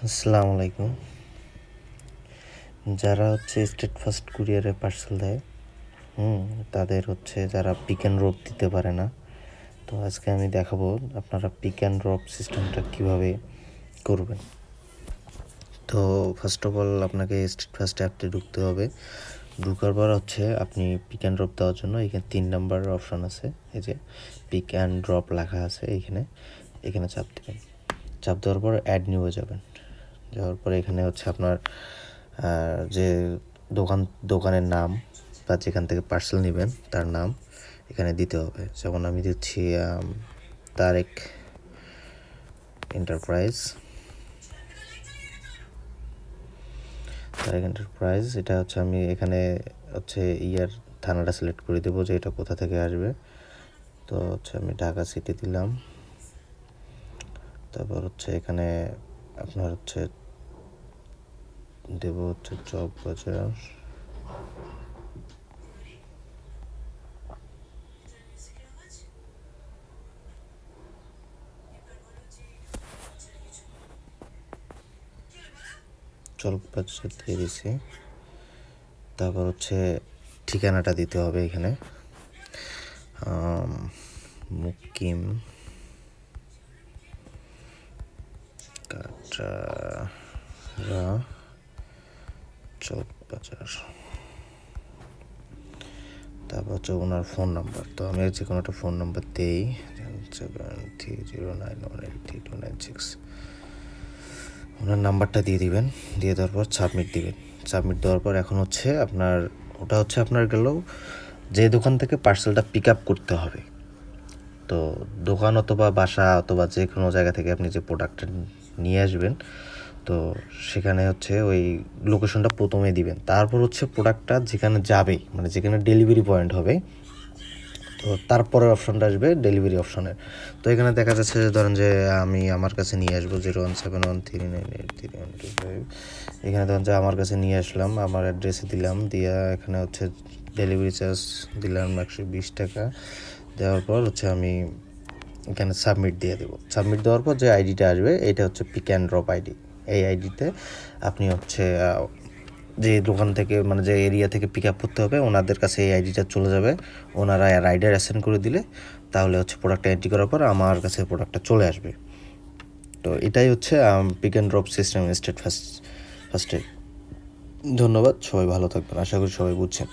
আসসালামু আলাইকুম। যারা স্টেট ফার্স্ট কুরিয়ারে পার্সেল দেয় তাদের যারা পিক অ্যান্ড ড্রপ দিতে পারে না, তো আজকে আমি দেখাবো আপনারা পিক অ্যান্ড ড্রপ সিস্টেমটা কিভাবে করবেন। তো ফার্স্ট অফ অল আপনাকে স্টেট ফার্স্ট অ্যাপটি ঢুকতে হবে। ঢুকার পর আপনি পিক অ্যান্ড ড্রপ দেওয়ার জন্য এখানে 3 নাম্বার অপশন আছে, এই যে পিক অ্যান্ড ড্রপ লেখা আছে, এখানে চাপ দেবেন। চাপ দেওয়ার পর অ্যাড নিউয়ে যাওয়ার পরে এখানে আপনার যে দোকানের নাম বা যেখান থেকে পার্সেল নেবেন তার নাম এখানে দিতে হবে। যেমন আমি দিচ্ছি তারেক এন্টারপ্রাইজ। এটা আমি এখানে ইয়ার থানাটা সিলেক্ট করে দেবো যে এটা কোথা থেকে আসবে। তো আমি ঢাকা সিটি দিলাম। তারপর এখানে আপনার দেব চকবাজার। চকবাজার দিয়ে দিছি। তারপর ঠিকানাটা দিতে হবে এখানে, মুকিম কাটারা চকবাজার। তারপর ওনার ফোন নাম্বার, তো আমি যে কোনো একটা ফোন নাম্বার দিই, 7309183296। ওনার নাম্বারটা দিয়ে দিবেন। দিয়ে দেওয়ার পর সাবমিট দিবেন। সাবমিট দেওয়ার পর এখন আপনার ওটা আপনার গেল যে দোকান থেকে পার্সেলটা পিক আপ করতে হবে। তো দোকান অথবা বাসা অথবা যে কোনো জায়গা থেকে আপনি যে প্রোডাক্টটা নিয়ে আসবেন, তো সেখানে ওই লোকেশনটা প্রথমে দিবেন। তারপর প্রোডাক্টটা যেখানে যাবে, মানে যেখানে ডেলিভারি পয়েন্ট হবে, তো তারপরের অপশনটা আসবে ডেলিভারি অপশনের। তো এখানে দেখা যাচ্ছে যে ধরেন যে আমি আমার কাছে নিয়ে আসবো 01713983125। এখানে ধরেন যে আমার কাছে নিয়ে আসলাম, আমার অ্যাড্রেসে দিলাম, দিয়া এখানে ডেলিভারি চার্জ দিলাম 120 টাকা। দেওয়ার পর আমি এখানে সাবমিট দিয়ে দেবো। সাবমিট দেওয়ার পর যে আইডিটা আসবে এটা পিক অ্যান্ড ড্রপ আইডি। এই আইডিতে আপনি যে দোকান থেকে, মানে যে এরিয়া থেকে পিক আপ করতে হবে, ওনাদের কাছে এই আইডিটা চলে যাবে। ওনারা রাইডার অ্যাসাইন করে দিলে তাহলে প্রোডাক্টটা এন্ট্রি করার পর আমার কাছে প্রোডাক্টটা চলে আসবে। তো এটাই pick and drop system state ফার্স্টে। ধন্যবাদ, সবাই ভালো থাকবেন। আশা করি সবাই বুঝছেন।